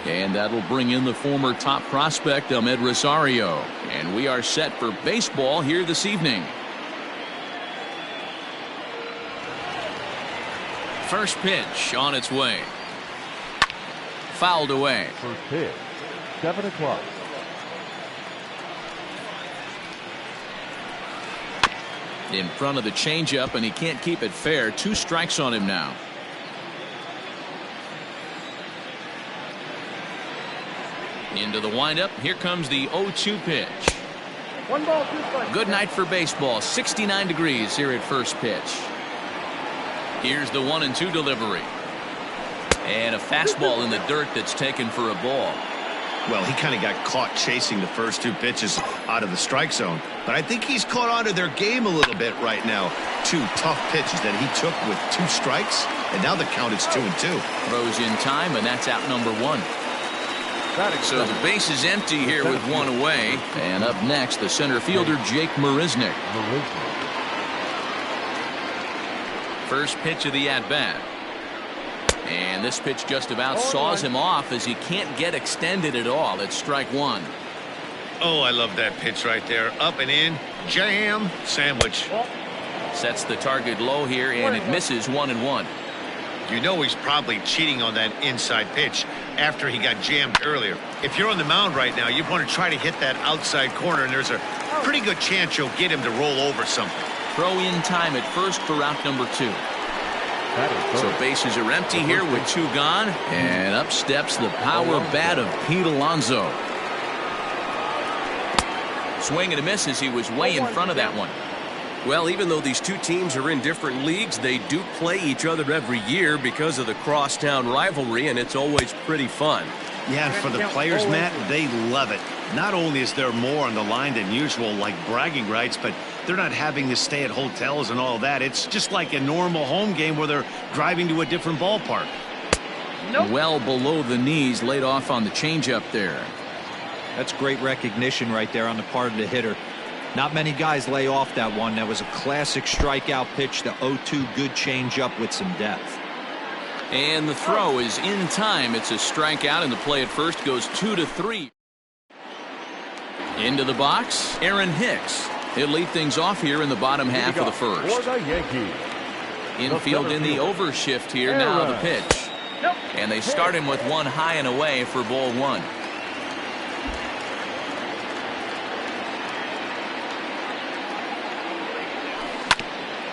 And that'll bring in the former top prospect, Ahmed Rosario. And we are set for baseball here this evening. First pitch on its way. Fouled away. First pitch, 7 o'clock. In front of the changeup, and he can't keep it fair. 2 strikes on him now. Into the windup. Here comes the 0-2 pitch. 1 ball, 2 strikes. Good night for baseball. 69 degrees here at first pitch. Here's the 1-2 delivery. And a fastball in the dirt that's taken for a ball. Well, he kind of got caught chasing the first 2 pitches out of the strike zone. But I think he's caught on to their game a little bit right now. 2 tough pitches that he took with 2 strikes, and now the count is 2-2. Throws in time, and that's out number 1. So the base is empty here with 1 away. And up next, the center fielder, Jake Marisnick. First pitch of the at-bat. And this pitch just about saws him off as he can't get extended at all. It's strike 1. Oh, I love that pitch right there. Up and in, jam, sandwich. Sets the target low here, and it misses 1-1. You know he's probably cheating on that inside pitch after he got jammed earlier. If you're on the mound right now, you want to try to hit that outside corner, and there's a pretty good chance you'll get him to roll over something. Throw in time at first for out number 2. So bases are empty here with 2 gone, and up steps the power bat of Pete Alonso. Swing and a miss as he was way in front of that one. Well, even though these 2 teams are in different leagues, they do play each other every year because of the crosstown rivalry, and it's always pretty fun. Yeah, and for the players, Matt, they love it. Not only is there more on the line than usual, like bragging rights, but they're not having to stay at hotels and all that. It's just like a normal home game where they're driving to a different ballpark. Well below the knees, laid off on the changeup there. That's great recognition right there on the part of the hitter. Not many guys lay off that one. That was a classic strikeout pitch, the 0-2 good changeup with some depth. And the throw is in time. It's a strikeout, and the play at first goes 2-3. Into the box, Aaron Hicks. He'll lead things off here in the bottom half of the first. For the Yankees. Infield in the overshift here. Now the pitch. And they start him with 1 high and away for ball 1.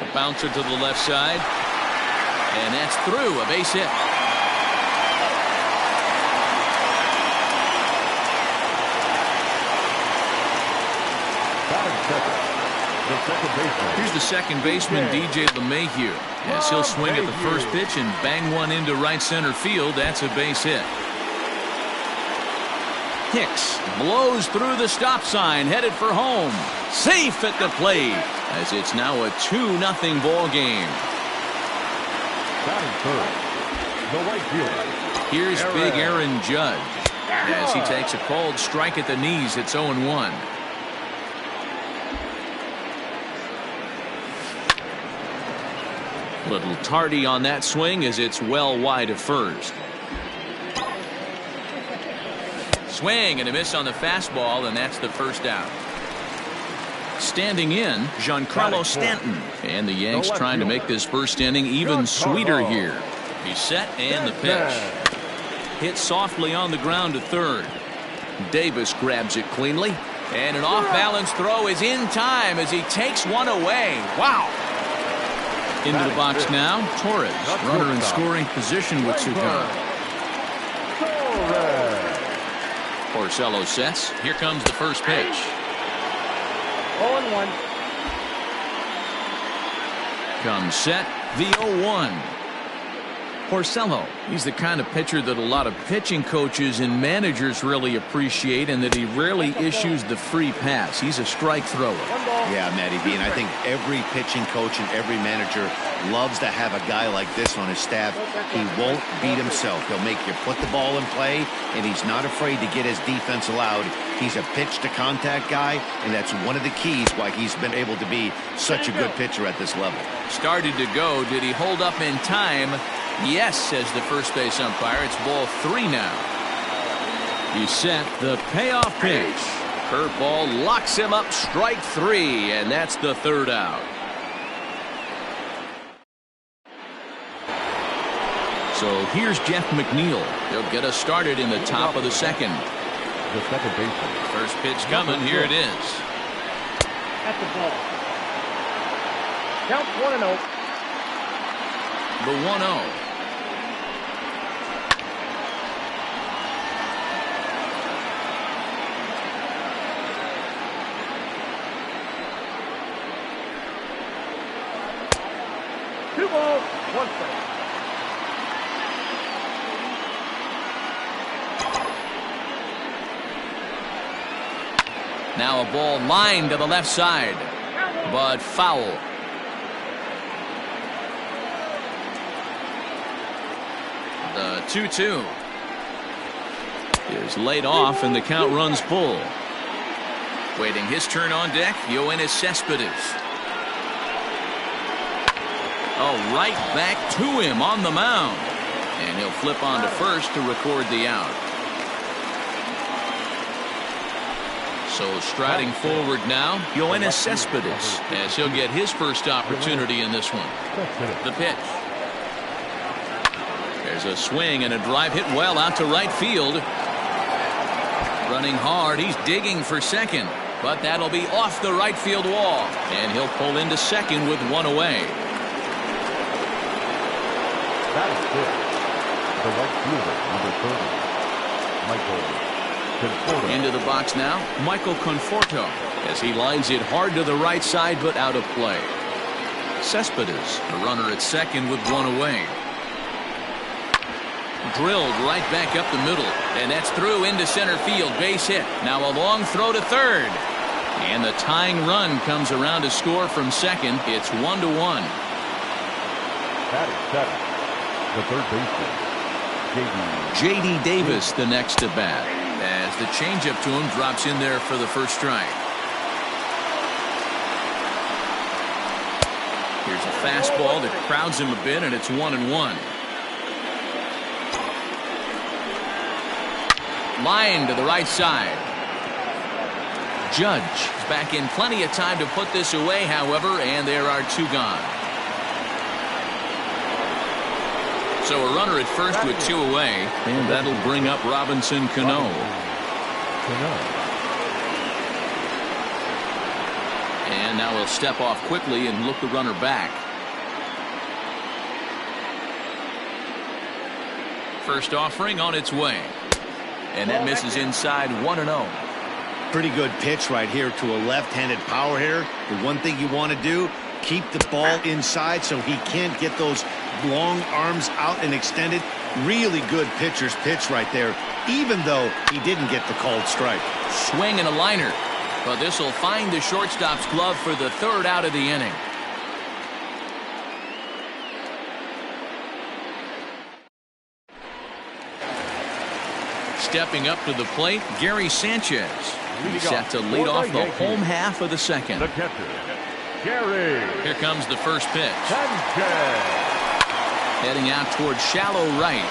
A bouncer to the left side. And that's through. A base hit. Here's the second baseman, DJ LeMahieu, as he'll swing at the first pitch and bang one into right center field. That's a base hit. Hicks blows through the stop sign, headed for home. Safe at the plate, as it's now a 2-0 ball game. The right fielder. Here's big Aaron Judge, as he takes a called strike at the knees. It's 0-1. Little tardy on that swing as it's well wide of first. Swing and a miss on the fastball, and that's the first out. Standing in, Giancarlo Stanton. And the Yanks trying to make this first inning even sweeter here. He's set, and the pitch. Hit softly on the ground to third. Davis grabs it cleanly. And an off-balance throw is in time as he takes one away. Wow! Into the box now, Torres. Runner in scoring position with 2 gone. Porcello sets. Here comes the first pitch. 0-1. Comes set, the 0-1. Porcello, he's the kind of pitcher that a lot of pitching coaches and managers really appreciate, and that he rarely issues the free pass. He's a strike thrower. Yeah, Matty B, and I think every pitching coach and every manager loves to have a guy like this on his staff. He won't beat himself. He'll make you put the ball in play, and he's not afraid to get his defense allowed. He's a pitch-to-contact guy, and that's one of the keys why he's been able to be such a good pitcher at this level. Started to go. Did he hold up in time? Yes, says the first base umpire. It's ball 3 now. He's set. The payoff pitch. Curveball locks him up. Strike 3, and that's the 3rd out. So here's Jeff McNeil. He'll get us started in the top of the 2nd. The second baseman. First pitch coming. Here it is. At the ball. Count 1-0. The 1-0. Two balls, 1 strike. Now a ball lined to the left side, but foul. The 2-2 is laid off, and the count runs full. Waiting his turn on deck, Yoenis Cespedes. Oh, right back to him on the mound. And he'll flip on to first to record the out. So striding forward now, Yoenis Cespedes, as he'll get his first opportunity in this one. The pitch. There's a swing and a drive hit well out to right field. Running hard, he's digging for second, but that'll be off the right field wall, and he'll pull into second with 1 away. That is good. The right fielder, number 30, Michael Conforto. Into the box now, Michael Conforto, as he lines it hard to the right side, but out of play. Cespedes, the runner at second with 1 away. Drilled right back up the middle, and that's through into center field. Base hit. Now a long throw to third, and the tying run comes around to score from second. It's 1-1. That is 7. The third baseman, J.D. Davis, the next to bat, as the changeup to him drops in there for the first strike. Here's a fastball that crowds him a bit, and it's 1-1. Line to the right side. Judge is back in plenty of time to put this away, however, and there are 2 gone. So a runner at first with 2 away, and that'll bring up Robinson Cano. And now he'll step off quickly and look the runner back. First offering on its way. And that misses inside 1-0. Pretty good pitch right here to a left-handed power hitter. The one thing you want to do, keep the ball inside so he can't get those long arms out and extended. Really good pitcher's pitch right there, even though he didn't get the called strike. Swing and a liner, but this will find the shortstop's glove for the 3rd out of the inning. Stepping up to the plate, Gary Sanchez. He's set to lead off the home half of the 2nd. the catcher, Gary Here comes the first pitch. Sanchez. Heading out towards shallow right.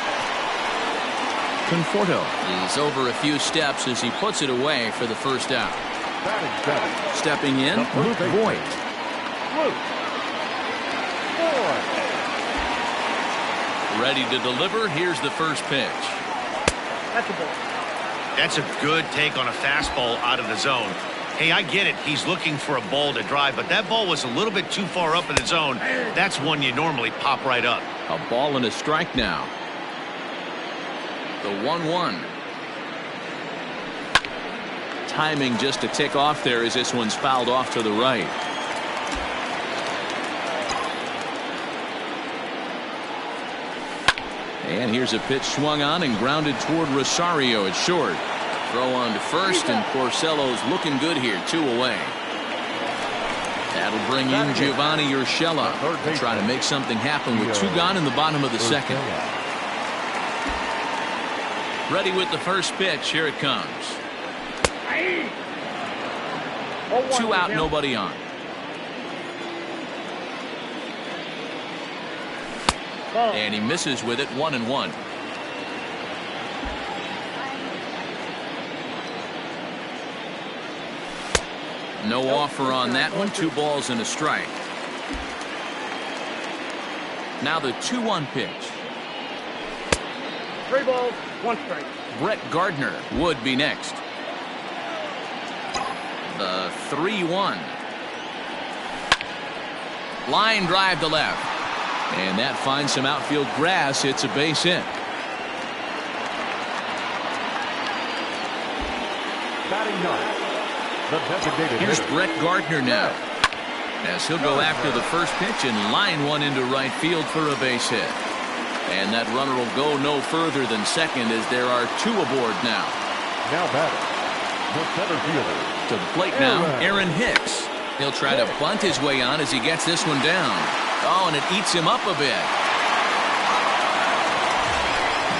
Conforto is over a few steps as he puts it away for the first out. That is 7. Stepping in, The first Luke baseman, Voigt. Luke Voigt. Ready to deliver. Here's the first pitch. At the ball. That's a good take on a fastball out of the zone. Hey, I get it. He's looking for a ball to drive, but that ball was a little bit too far up in the zone. That's one you normally pop right up. A ball and a strike now. The 1-1. Timing just a tick off there as this one's fouled off to the right. And here's a pitch swung on and grounded toward Rosario at short. Throw on to first, and Porcello's looking good here, 2 away. That'll bring in Giovanni Urshela to try to make something happen with 2 gone in the bottom of the 2nd. Ready with the first pitch. Here it comes. 2 out, nobody on. And he misses with it, 1-1. No offer on that one. 2 balls and a strike. Now the 2-1 pitch. 3 balls, 1 strike. Brett Gardner would be next. The 3-1. Line drive to left. And that finds some outfield grass. It's a base hit. Batting ninth, the designated Here's hitter. Brett Gardner now, as he'll go after the first pitch and line one into right field for a base hit. And that runner will go no further than second, as there are 2 aboard now. Now batting, the center fielder. To the plate now, Aaron Hicks. He'll try to bunt his way on as he gets this one down. Oh, and it eats him up a bit.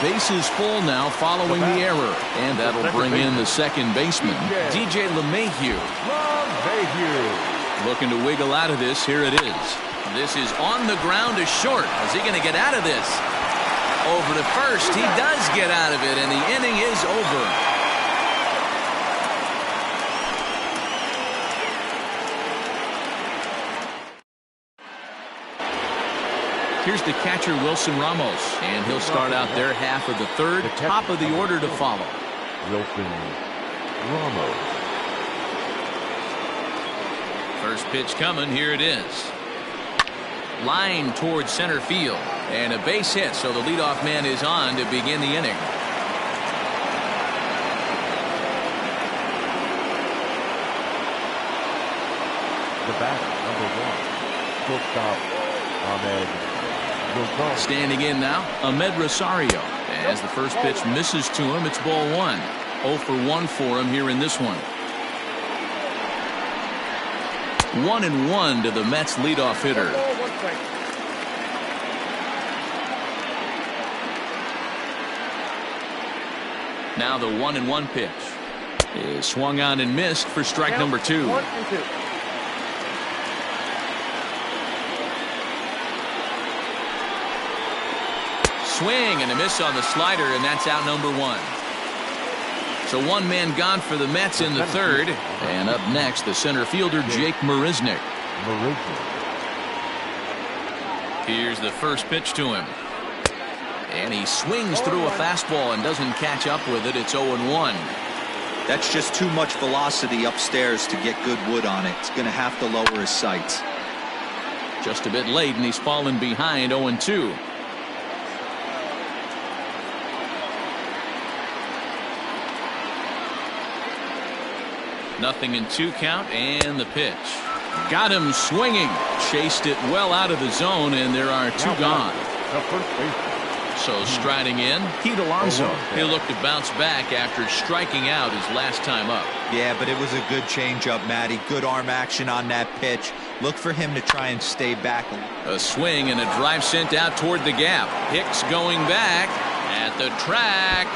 Bases full now following the error. And that'll bring in the second baseman, DJ LeMahieu. Looking to wiggle out of this. Here it is. This is on the ground to short. Is he going to get out of this? Over to first. He does get out of it, and the inning is over. Here's the catcher, Wilson Ramos, and he'll start out their half of the third. Top of the order to follow. Wilson Ramos. First pitch coming. Here it is. Line towards center field, and a base hit, so the leadoff man is on to begin the inning. The batter, number 1, shortstop Ahmed. Standing in now, Ahmed Rosario. As the first pitch misses to him, it's ball 1. 0 for 1 for him here in this one. 1-1 to the Mets leadoff hitter. Now the 1-1 pitch is swung on and missed for strike number 2. 1-2. Swing and a miss on the slider, and that's out number 1. So 1 man gone for the Mets in the third. And up next, the center fielder, Jake Marisnick. Here's the first pitch to him. And he swings through a fastball and doesn't catch up with it. It's 0-1. That's just too much velocity upstairs to get good wood on it. He's going to have to lower his sights. Just a bit late, and he's fallen behind 0-2. Nothing in 2 count, and the pitch. Got him swinging. Chased it well out of the zone, and there are 2 gone. So striding in, Pete Alonso. He'll look to bounce back after striking out his last time up. Yeah, but it was a good changeup, Matty. Good arm action on that pitch. Look for him to try and stay back. A swing and a drive sent out toward the gap. Hicks going back at the track.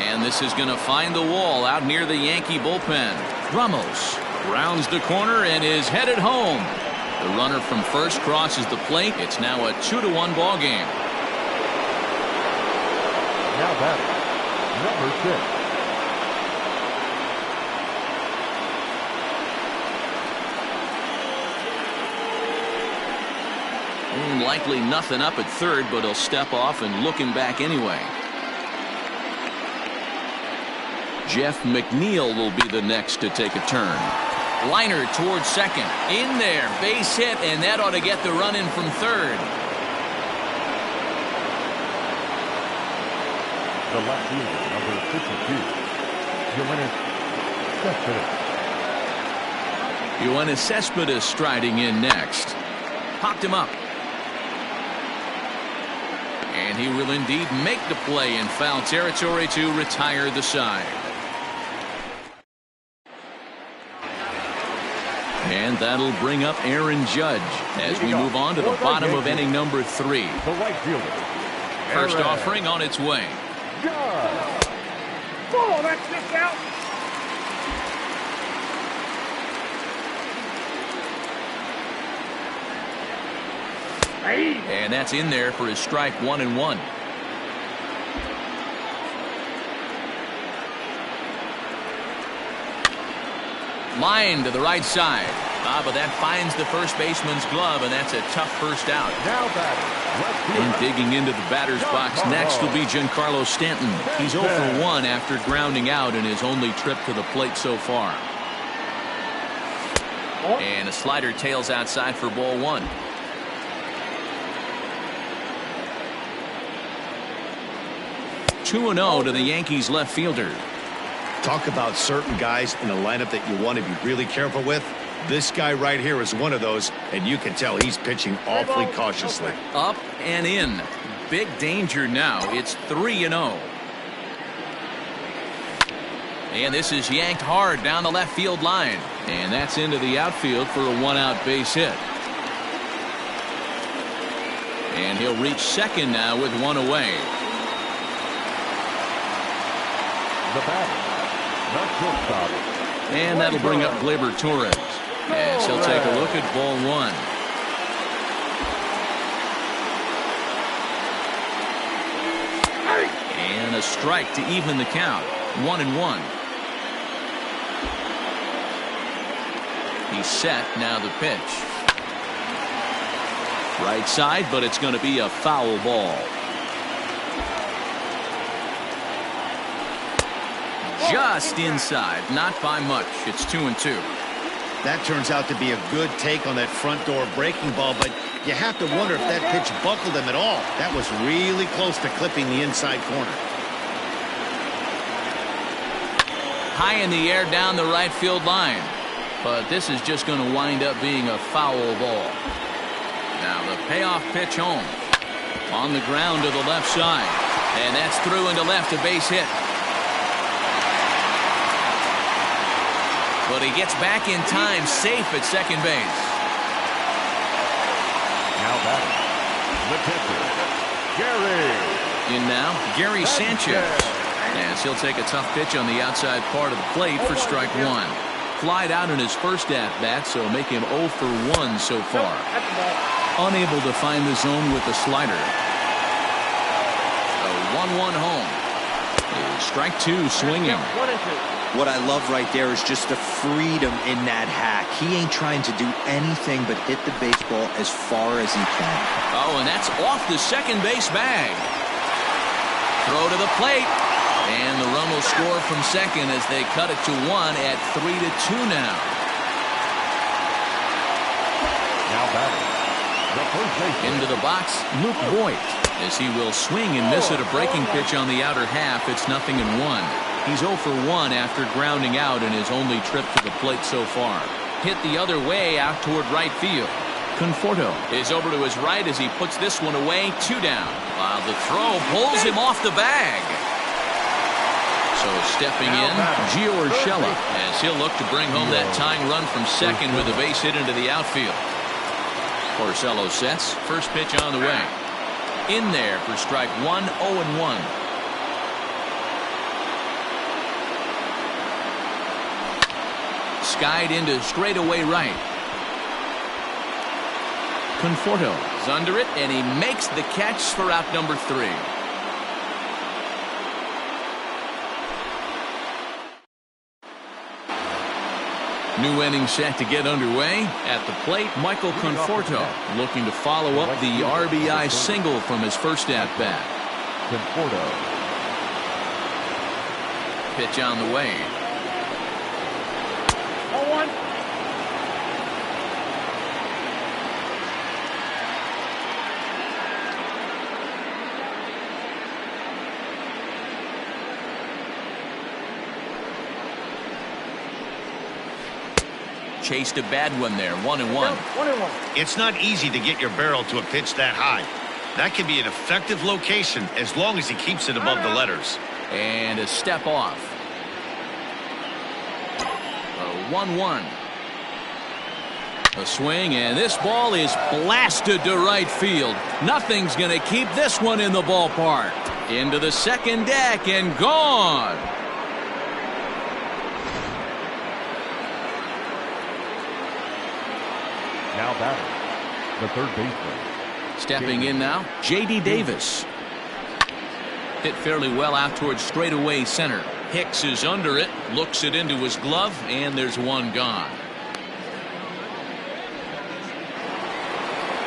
And this is going to find the wall out near the Yankee bullpen. Ramos rounds the corner and is headed home. The runner from first crosses the plate. It's now a 2-1 ball game. Now batting, number 6. Likely nothing up at third, but he'll step off and look him back anyway. Jeff McNeil will be the next to take a turn. Liner towards second. In there. Base hit, and that ought to get the run in from third. The left fielder, number 52, Yoenis Cespedes striding in next. Popped him up. And he will indeed make the play in foul territory to retire the side. And that'll bring up Aaron Judge as we move on to the bottom of inning number 3. The right fielder. First offering on its way. Oh, that's just out. And that's in there for his strike 1-1. Line to the right side. But that finds the first baseman's glove, and that's a tough first out. Now batting. And digging into the batter's box next will be Giancarlo Stanton. He's 0 for 1 after grounding out in his only trip to the plate so far. And a slider tails outside for ball 1. Two 2-0 to the Yankees left fielder. Talk about certain guys in the lineup that you want to be really careful with. This guy right here is one of those, and you can tell he's pitching awfully cautiously. Up and in. Big danger now. It's 3-0. And this is yanked hard down the left field line. And that's into the outfield for a 1-out base hit. And he'll reach second now with 1 away. The batter, the shortstop. And that'll bring up Gleyber Torres. As he'll take a look at ball 1. And a strike to even the count. 1-1. He's set. Now the pitch. Right side, but it's going to be a foul ball. Just inside. Not by much. It's 2-2. That turns out to be a good take on that front door breaking ball, but you have to wonder if that pitch buckled him at all. That was really close to clipping the inside corner. High in the air down the right field line. But this is just going to wind up being a foul ball. Now the payoff pitch home. On the ground to the left side. And that's through into left, a base hit. But he gets back in time, safe at second base. Now batting, the pitcher, Gary. In now, Gary Sanchez. As he'll take a tough pitch on the outside part of the plate for strike 1. Flied out in his first at-bat, so make him 0 for 1 so far. Unable to find the zone with the slider. A 1-1 home. Strike 2 swinging. What I love right there is just the freedom in that hack. He ain't trying to do anything but hit the baseball as far as he can. Oh, and that's off the second base bag. Throw to the plate. And the run will score from second as they cut it to 1 at 3-2 now. Now batting, the first baseman. Into the box, Luke Voigt. As he will swing and miss at a breaking pitch on the outer half, it's 0-1. He's 0 for 1 after grounding out in his only trip to the plate so far. Hit the other way out toward right field. Conforto is over to his right as he puts this one away, 2 down. While the throw pulls him off the bag. So stepping in, Gio Urshela, as he'll look to bring home that tying run from second with a base hit into the outfield. Urshela sets, first pitch on the way. In there for strike 1, 0-1. Skied into straightaway right. Conforto is under it, and he makes the catch for out number 3. New inning set to get underway. At the plate, Michael Conforto looking to follow up the RBI single from his first at-bat. Conforto. Pitch on the way. 0-1. Chased a bad one there, 1-1. 1-1. It's not easy to get your barrel to a pitch that high. That can be an effective location as long as he keeps it above the letters. And a step off. A 1-1. A swing, and this ball is blasted to right field. Nothing's going to keep this one in the ballpark. Into the second deck and gone. Now batting, the third baseman. Stepping in now, J.D. Davis. Hit fairly well out towards straightaway center. Hicks is under it, looks it into his glove, and there's one gone.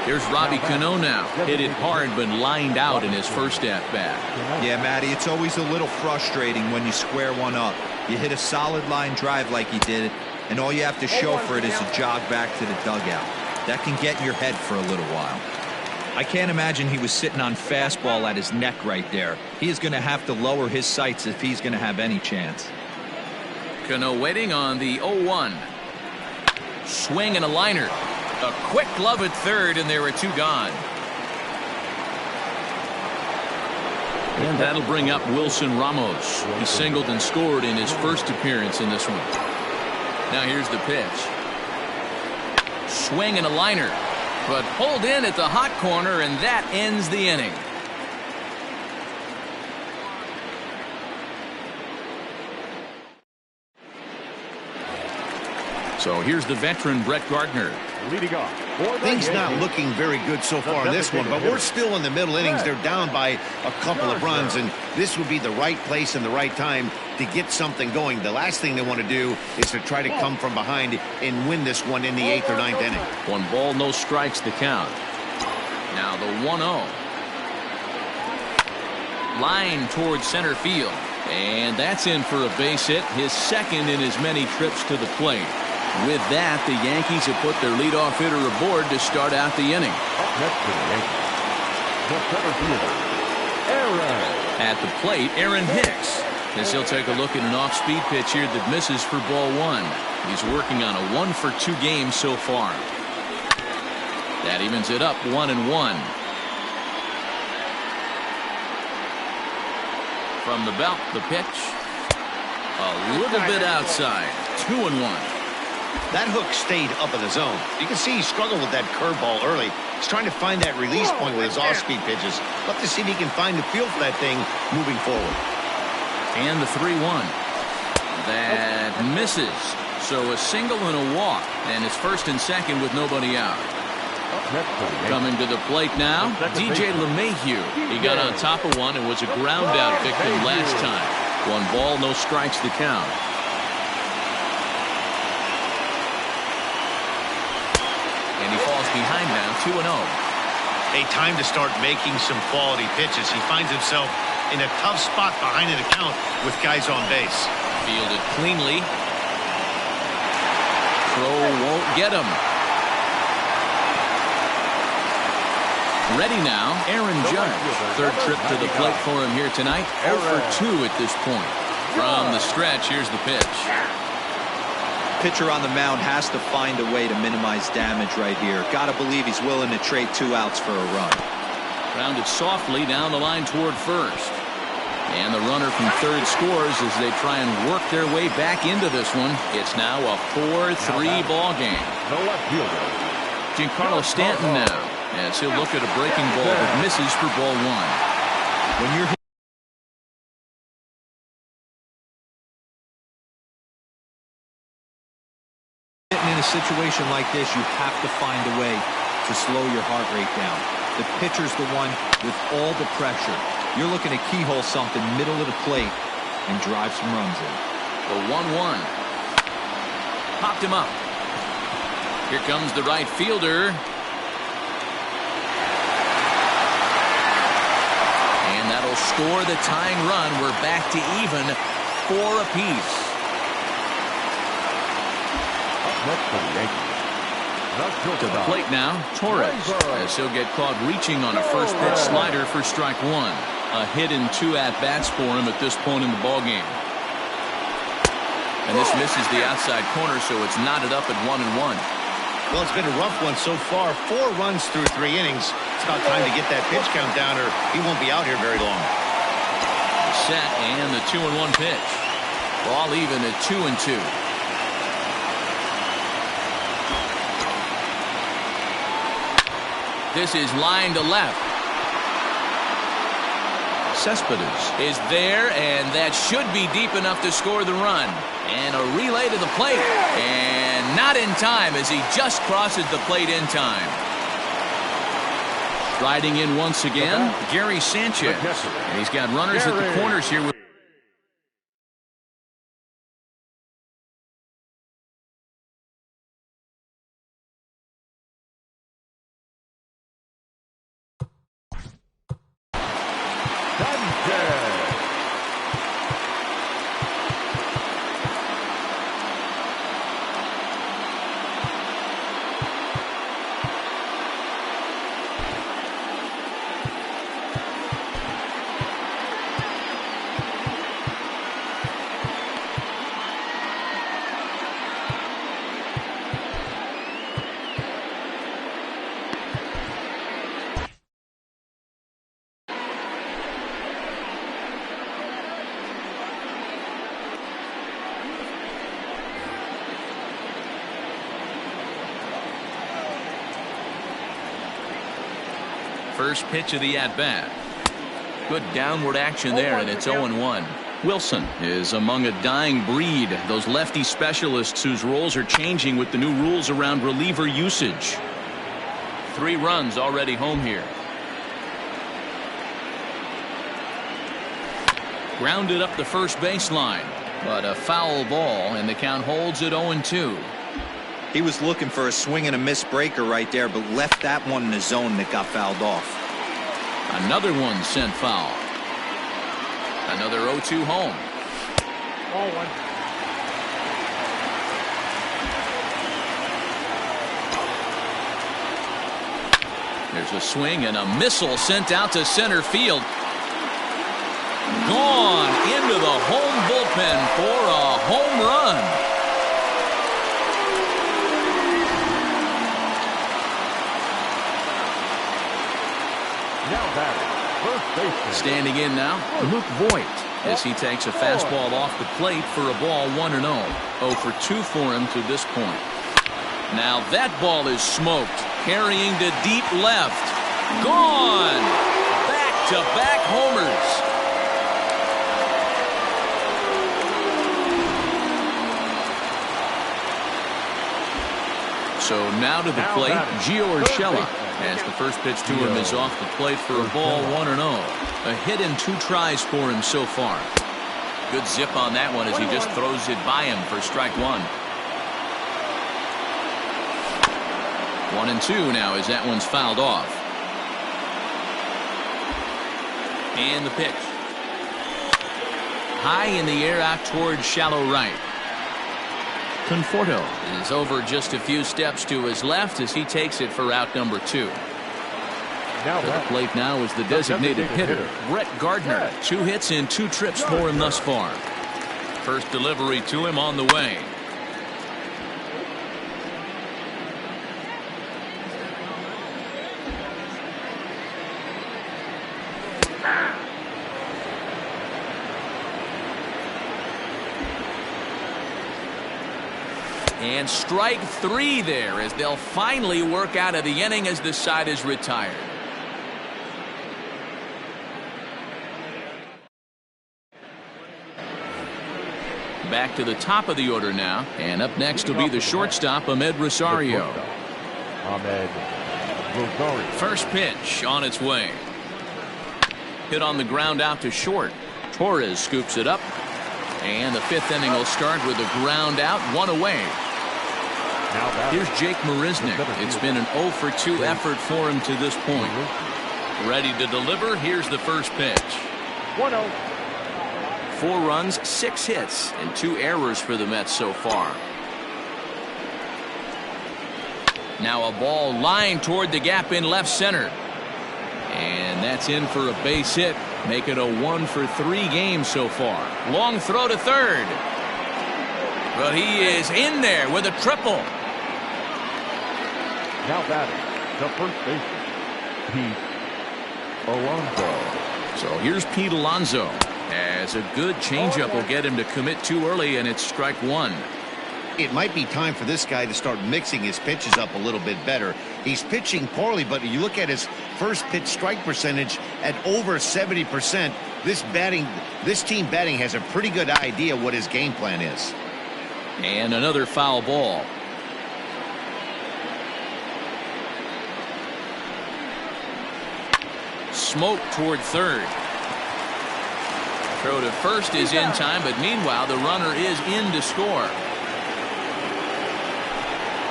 Here's Robbie Cano now. Hit it hard, but lined out in his first at-bat. Yeah, Matty, it's always a little frustrating when you square one up. You hit a solid line drive like he did, and all you have to show for it is a jog back to the dugout. That can get in your head for a little while. I can't imagine he was sitting on fastball at his neck right there. He is going to have to lower his sights if he's going to have any chance. Cano waiting on the 0-1. Swing and a liner. A quick glove at third, and there are two gone. And that'll bring up Wilson Ramos. He singled and scored in his first appearance in this one. Now here's the pitch. Swing and a liner, but pulled in at the hot corner, and that ends the inning. So here's the veteran Brett Gardner. Leading off. Things not looking very good so far in this one, but we're still in the middle innings. They're down by a couple of runs, and this would be the right place and the right time to get something going. The last thing they want to do is to try to come from behind and win this one in the 8th or 9th inning. 1 ball, no strikes the count. Now the 1-0. Line towards center field, and that's in for a base hit, his second in as many trips to the plate. With that, the Yankees have put their leadoff hitter aboard to start out the inning. Next to the Yankees, the center fielder, Aaron. At the plate, Aaron Hicks. As he'll take a look at an off-speed pitch here that misses for ball 1. He's working on a 1-for-2 game so far. That evens it up 1-1. From the belt, the pitch. A little bit outside. 2-1. That hook stayed up in the zone. You can see he struggled with that curveball early. He's trying to find that release point with his off-speed pitches. Love to see if he can find the feel for that thing moving forward. And the 3-1. That misses. So a single and a walk. And it's first and second with nobody out. Coming to the plate now, DJ LeMahieu. He got on top of one and was a ground out victim last time. 1 ball, no strikes the count. And he falls behind now, 2-0. A time to start making some quality pitches. He finds himself in a tough spot behind an account with guys on base. Fielded cleanly. Throw won't get him. Ready now, Aaron Judge. Third trip to the plate for him here tonight. 0 for 2 at this point. From the stretch, here's the pitch. Pitcher on the mound has to find a way to minimize damage right here. Got to believe he's willing to trade 2 outs for a run. Grounded softly down the line toward first. And the runner from third scores as they try and work their way back into this one. It's now a 4-3 ball game. The left fielder, Giancarlo Stanton now, as he'll look at a breaking ball that misses for ball 1. When you're in a situation like this, you have to find a way to slow your heart rate down. The pitcher's the one with all the pressure. You're looking to keyhole something middle of the plate and drive some runs in. The 1-1. Popped him up. Here comes the right fielder. And that'll score the tying run. We're back to even 4 apiece. next to the Yankees. To the plate now, Torres, as he'll get caught reaching on a first pitch slider for strike 1. A hit and 2 at-bats for him at this point in the ballgame. And this misses the outside corner, so it's knotted up at 1-1. Well, it's been a rough one so far. 4 runs through 3 innings. It's about time to get that pitch count down, or he won't be out here very long. Set, and the 2-1 pitch. Ball even at 2-2. This is line to left. Cespedes is there, and that should be deep enough to score the run. And a relay to the plate. And not in time, as he just crosses the plate in time. Striding in once again, Gary Sanchez. And he's got runners at the corners here with Sanchez. First pitch of the at-bat. Good downward action there, and it's 0-1. Wilson is among a dying breed, those lefty specialists whose roles are changing with the new rules around reliever usage. 3 runs already home here. Grounded up the first baseline, but a foul ball, and the count holds at 0-2. He was looking for a swing and a miss breaker right there, but left that one in the zone that got fouled off. Another one sent foul. Another 0-2 home. Ball 1. There's a swing and a missile sent out to center field. Gone into the home bullpen for a home run. Now batting, first baseman. Standing in now, Luke Voigt, as he takes a fastball off the plate for a ball 1-0. 0 for 2 for him to this point. Now that ball is smoked, carrying to deep left. Gone! Back-to-back homers. So now to the plate, Gio Urshela, as the first pitch to him is off the plate for a ball 1-0. A hit in 2 tries for him so far. Good zip on that one as he just throws it by him for strike 1. 1-2 now as that one's fouled off. And the pitch. High in the air out towards shallow right. Conforto is over just a few steps to his left as he takes it for out number 2. Now To the plate now is the designated hitter, Brett Gardner. 2 hits in 2 trips for him thus far. First delivery to him on the way. And strike 3 there as they'll finally work out of the inning as this side is retired. Back to the top of the order now, and up next will be the shortstop, Ahmed Rosario. Ahmed Rosario. First pitch on its way. Hit on the ground out to short. Torres scoops it up, and the 5th inning will start with a ground out, 1 away. Here's Jake Marisnick. It's been an 0 for 2 effort for him to this point. Ready to deliver. Here's the first pitch. 1-0. 4 runs, 6 hits, and 2 errors for the Mets so far. Now a ball lined toward the gap in left center. And that's in for a base hit. Make it a 1 for 3 game so far. Long throw to third. But he is in there with a triple. Now batting, the first baseman, Pete Alonso. So here's Pete Alonso. As a good changeup will get him to commit too early, and it's strike 1. It might be time for this guy to start mixing his pitches up a little bit better. He's pitching poorly, but you look at his first pitch strike percentage at over 70%. This team batting has a pretty good idea what his game plan is. And another foul ball. Smoke toward third. Throw to first is in time, but meanwhile the runner is in to score.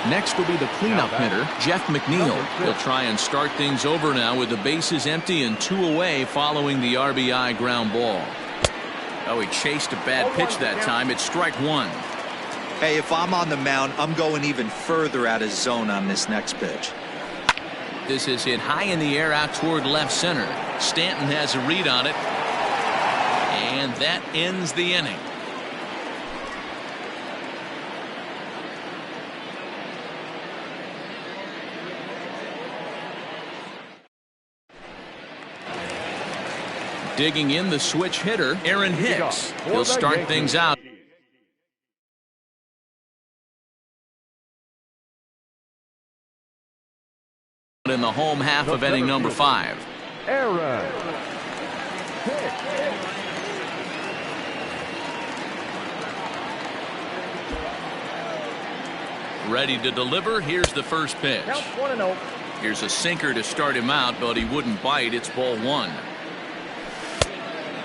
Next will be the cleanup hitter, Jeff McNeil. He'll try and start things over now with the bases empty and 2 away following the RBI ground ball. Oh, he chased a bad pitch that time. It's strike 1. Hey, if I'm on the mound, I'm going even further out of zone on this next pitch. This is hit high in the air out toward left center. Stanton has a read on it. And that ends the inning. Digging in the switch hitter, Aaron Hicks. He'll start things out. In the home half of inning number 5. Aaron Ready to deliver. Here's the first pitch. Count 1-0. Here's a sinker to start him out, but he wouldn't bite. It's ball 1.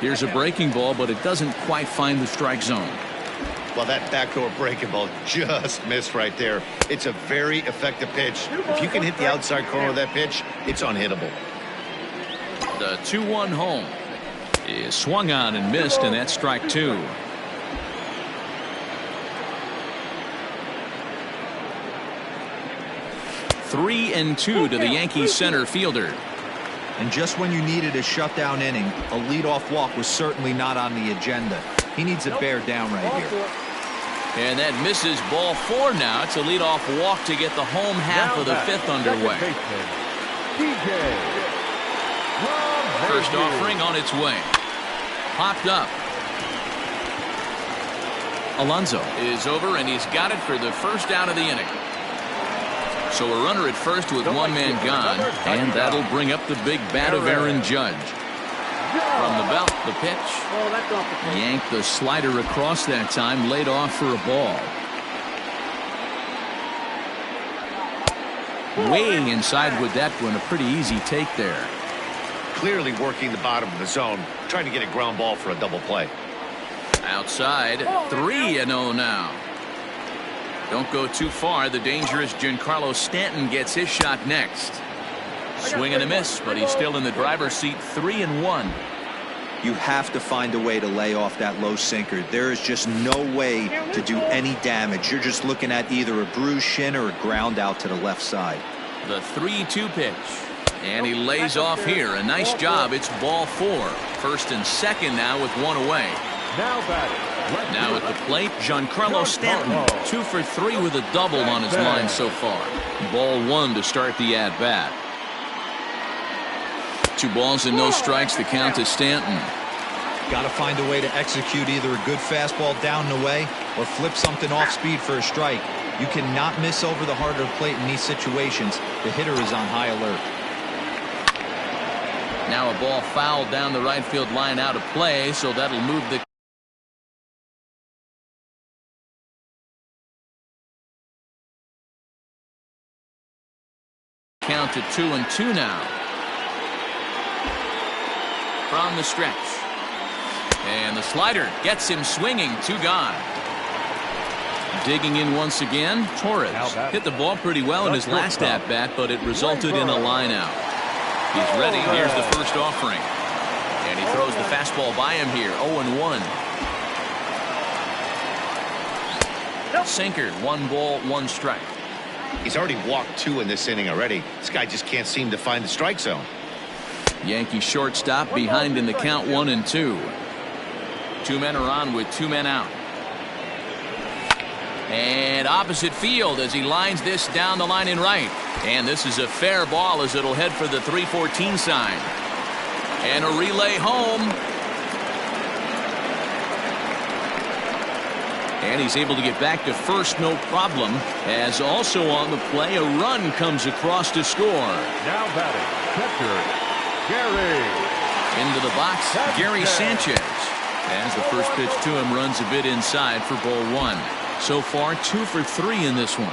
Here's a breaking ball, but it doesn't quite find the strike zone. Well, that backdoor breaking ball just missed right there. It's a very effective pitch. If you can hit the outside corner of that pitch, it's unhittable. The 2-1 home is swung on and missed, and that's strike 2. Three and 2 to the Yankees center fielder. And just when you needed a shutdown inning, a leadoff walk was certainly not on the agenda. He needs to bear down right here. And that misses ball 4 now. It's a leadoff walk to get the home half of the 5th underway. First offering on its way. Popped up. Alonso is over, and he's got it for the first out of the inning. So a runner at first with 1 man gone, and that'll bring up the big bat of Aaron Judge. From the belt, the pitch. Yanked the slider across that time, laid off for a ball. Way inside with that one, a pretty easy take there. Clearly working the bottom of the zone, trying to get a ground ball for a double play. Outside, 3-0 now. Don't go too far. The dangerous Giancarlo Stanton gets his shot next. Swing and a miss, but he's still in the driver's seat. 3-1. You have to find a way to lay off that low sinker. There is just no way to do any damage. You're just looking at either a bruised shin or a ground out to the left side. The 3-2 pitch. And he lays off here. A nice job. It's ball 4. First and second now with 1 away. Now at the plate, Giancarlo Stanton. 2 for 3 with a double on his line so far. Ball 1 to start the at-bat. 2 balls and no strikes. The count to Stanton. Got to find a way to execute either a good fastball down and away or flip something off speed for a strike. You cannot miss over the heart of the plate in these situations. The hitter is on high alert. Now a ball fouled down the right field line out of play, so that'll move the count to 2-2 now. From the stretch. And the slider gets him swinging. 2 gone. Digging in once again, Torres hit the ball pretty well in his last at-bat, but it resulted in a line out. He's ready. Here's the first offering. And he throws the fastball by him here. 0-1. Sinker. 1 ball, 1 strike. He's already walked 2 in this inning already. This guy just can't seem to find the strike zone. Yankee shortstop behind in the count 1-2. 2 men are on with 2 men out. And opposite field as he lines this down the line in right. And this is a fair ball as it'll head for the 314 sign. And a relay home. And he's able to get back to first, no problem. As also on the play, a run comes across to score. Now batting, catcher, Gary. Into the box, Gary Sanchez. As the first pitch to him runs a bit inside for ball 1. So far, 2 for 3 in this one.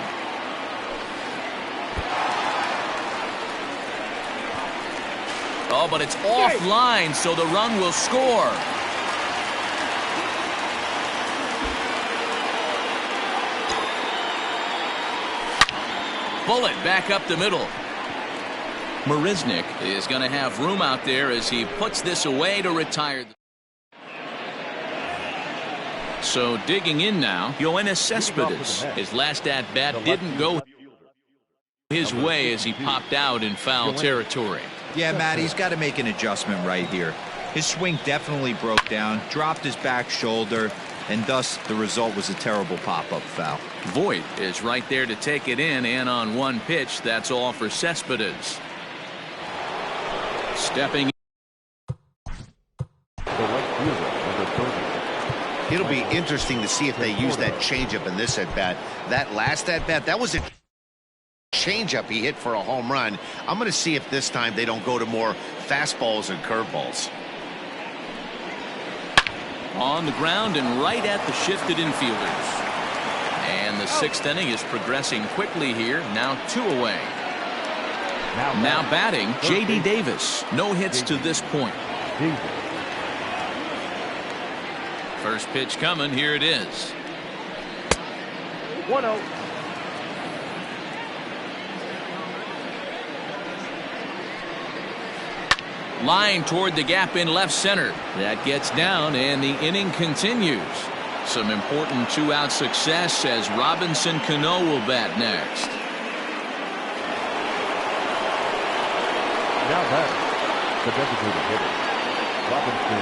Oh, but it's offline, so the run will score. bullet back up the middle. Marisnik is going to have room out there as he puts this away to retire. So digging in now, Yoenis Cespedes. His last at-bat didn't go his way as he popped out in foul territory. Yeah, Matt, he's got to make an adjustment right here. His swing definitely broke down, dropped his back shoulder, and thus the result was a terrible pop-up foul. Voit is right there to take it in, and on one pitch, that's all for Cespedes. Stepping. It'll be interesting to see if they use that changeup in this at-bat. That last at-bat, that was a changeup he hit for a home run. I'm going to see if this time they don't go to more fastballs and curveballs. On the ground and right at the shifted infielders. And the sixth inning is progressing quickly here. Now 2 away. Now batting, J.D. Davis. No hits to this point. First pitch coming. Here it is. 1-0. Line toward the gap in left center. That gets down, and the inning continues. Some important 2-out success as Robinson Cano will bat next. Now batting, the designated hitter, Robinson.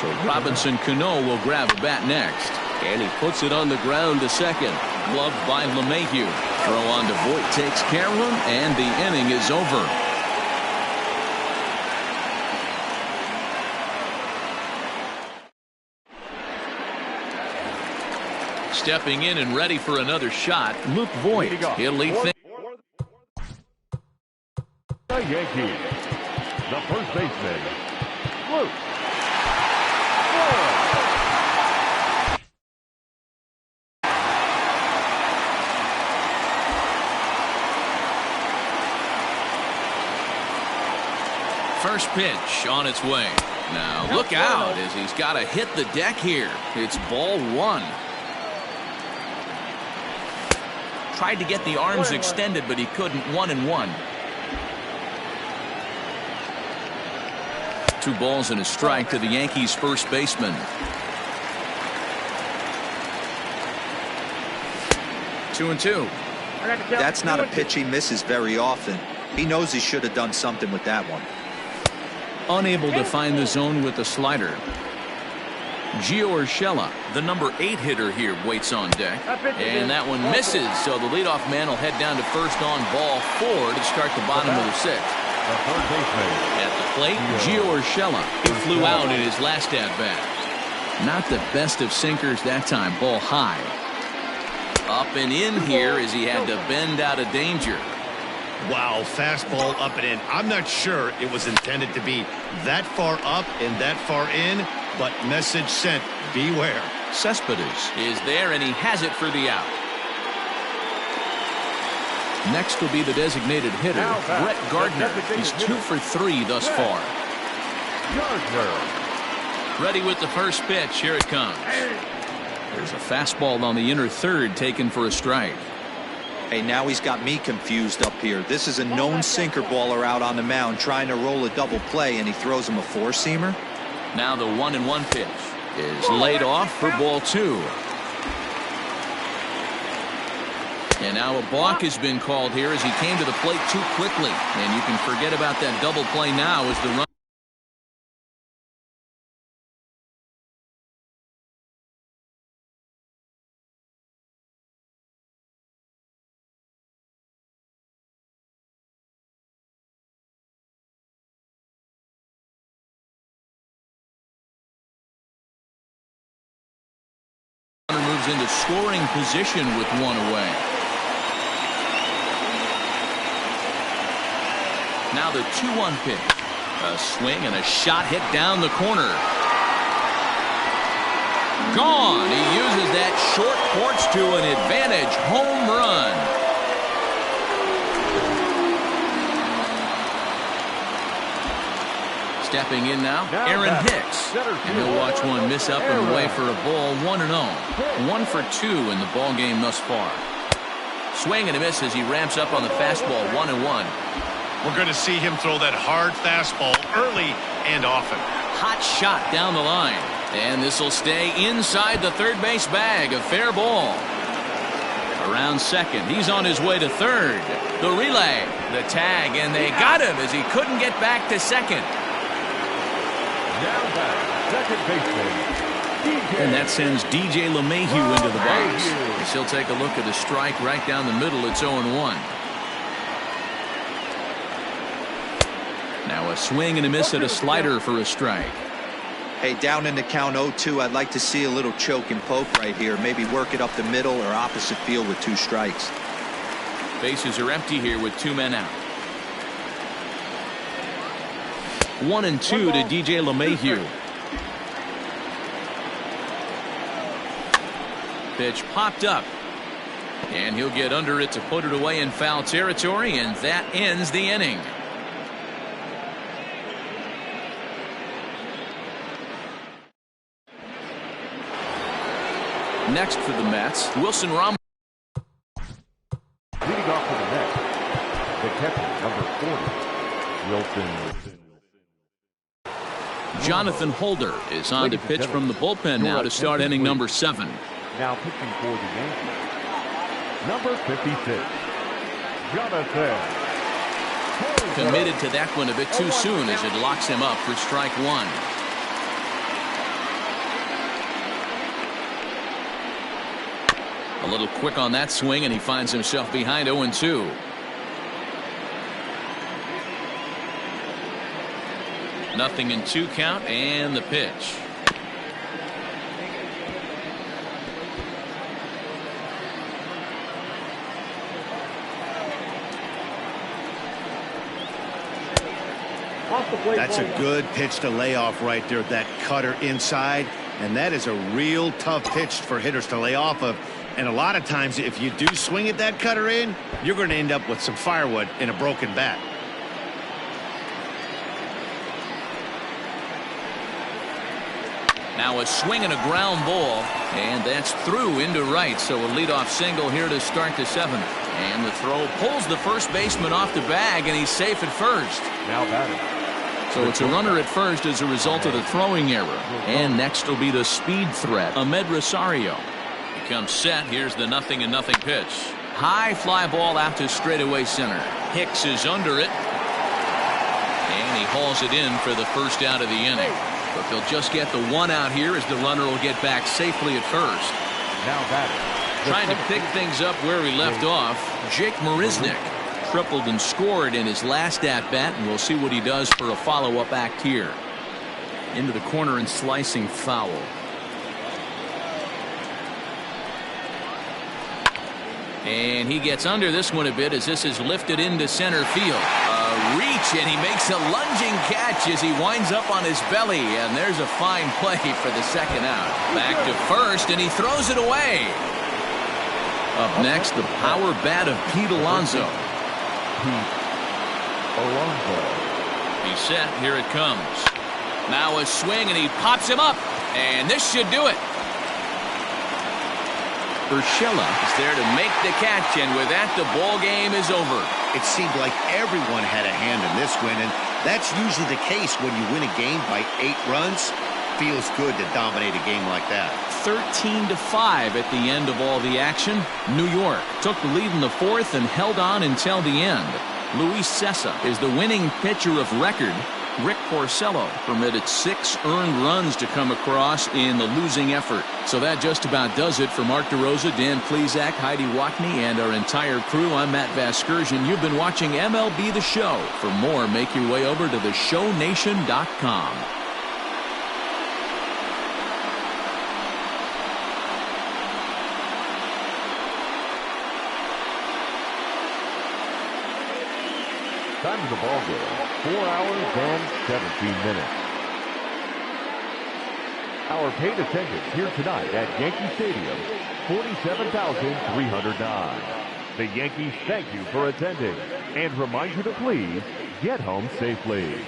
So Robinson Cano will grab a bat next. And he puts it on the ground to second. Gloved by LeMahieu. Throw on to Voit takes care of him, and the inning is over. Stepping in and ready for another shot, Luke Voit. He'll lead things. The Yankees, the first baseman, Luke. First pitch on its way. Now look out as he's got to hit the deck here. It's ball 1. Tried to get the arms extended, but he couldn't. 1-1. 2 balls and a strike to the Yankees first baseman. 2-2. That's not a pitch he misses very often. He knows he should have done something with that one. Unable to find the zone with the slider. Gio Urshela, the number 8 hitter here, waits on deck. And that one misses, so the leadoff man will head down to first on ball 4 to start the bottom of the 6th. At the plate, Gio Urshela, who flew out in his last at-bat. Not the best of sinkers that time, ball high. Up and in here as he had to bend out of danger. Wow, fastball up and in. I'm not sure it was intended to be that far up and that far in, but message sent, beware. Cespedes is there, and he has it for the out. Next will be the designated hitter, Brett Gardner. He's 2 for 3 thus far. Ready with the first pitch. Here it comes. There's a fastball on the inner third taken for a strike. Hey, now he's got me confused up here. This is a known sinker baller out on the mound trying to roll a double play, and he throws him a 4-seamer. Now the 1-1 pitch is laid off for ball 2. And now a balk has been called here as he came to the plate too quickly. And you can forget about that double play now as the run. Moves into scoring position with 1 away. Now the 2-1 pitch. A swing and a shot hit down the corner. Gone. He uses that short porch to an advantage home run. Stepping in now, Aaron Hicks. And he'll watch one miss up and away for a ball. 1-0. 1 for 2 in the ball game thus far. Swing and a miss as he ramps up on the fastball. 1-1. We're going to see him throw that hard fastball early and often. Hot shot down the line. And this will stay inside the third base bag. A fair ball. Around second. He's on his way to third. The relay. The tag. And they got him as he couldn't get back to second. Now back, second baseman, DJ. And that sends DJ LeMahieu into the box. As he'll take a look at the strike right down the middle. It's 0-1. Now a swing and a miss at a slider for a strike. Hey, down in the count 0-2, I'd like to see a little choke and poke right here. Maybe work it up the middle or opposite field with 2 strikes. Bases are empty here with 2 men out. 1-2 to DJ LeMahieu. Pitch popped up. And he'll get under it to put it away in foul territory, and that ends the inning. Next for the Mets, Wilson Ramos. Leading off for the Mets, the catcher, number 40, Wilson. Jonathan Holder is on to pitch from the bullpen now to start inning number 7. Now pitching for the Yankees, number 56, Jonathan. Committed to that one a bit too soon as it locks him up for strike 1. A little quick on that swing, and he finds himself behind 0-2. Nothing in 2 count, and the pitch. That's a good pitch to lay off right there. That cutter inside, and that is a real tough pitch for hitters to lay off of. And a lot of times, if you do swing at that cutter in, you're going to end up with some firewood in a broken bat. Now a swing and a ground ball, and that's through into right. So a leadoff single here to start the 7th. And the throw pulls the first baseman off the bag, and he's safe at first. Now batting. So it's a runner at first as a result of the throwing error. And next will be the speed threat, Ahmed Rosario. He comes set. Here's the 0-0 pitch. High fly ball out to straightaway center. Hicks is under it. And he hauls it in for the first out of the inning. But they'll just get the 1 out here as the runner will get back safely at first. Now batting. Trying to pick things up where he left off, Jake Marisnick tripled and scored in his last at-bat, and we'll see what he does for a follow-up act here. Into the corner and slicing foul. And he gets under this one a bit as this is lifted into center field. A reach, and he makes a lunging catch as he winds up on his belly, and there's a fine play for the second out. Back to first, and he throws it away. Up next, the power bat of Pete Alonso. He's set. Here it comes. Now a swing, and he pops him up. And this should do it. Urshela is there to make the catch, and with that, the ball game is over. It seemed like everyone had a hand in this win, and that's usually the case when you win a game by 8 runs. Feels good to dominate a game like that. 13-5 at the end of all the action. New York took the lead in the 4th and held on until the end. Luis Cessa is the winning pitcher of record. Rick Porcello permitted 6 earned runs to come across in the losing effort. So that just about does it for Mark DeRosa, Dan Plesac, Heidi Wackney, and our entire crew. I'm Matt Vasgersian. You've been watching MLB The Show. For more, make your way over to theshownation.com. Time of the ball game, 4 hours and 17 minutes. Our paid attendance here tonight at Yankee Stadium, 47,309. The Yankees thank you for attending and remind you to please get home safely.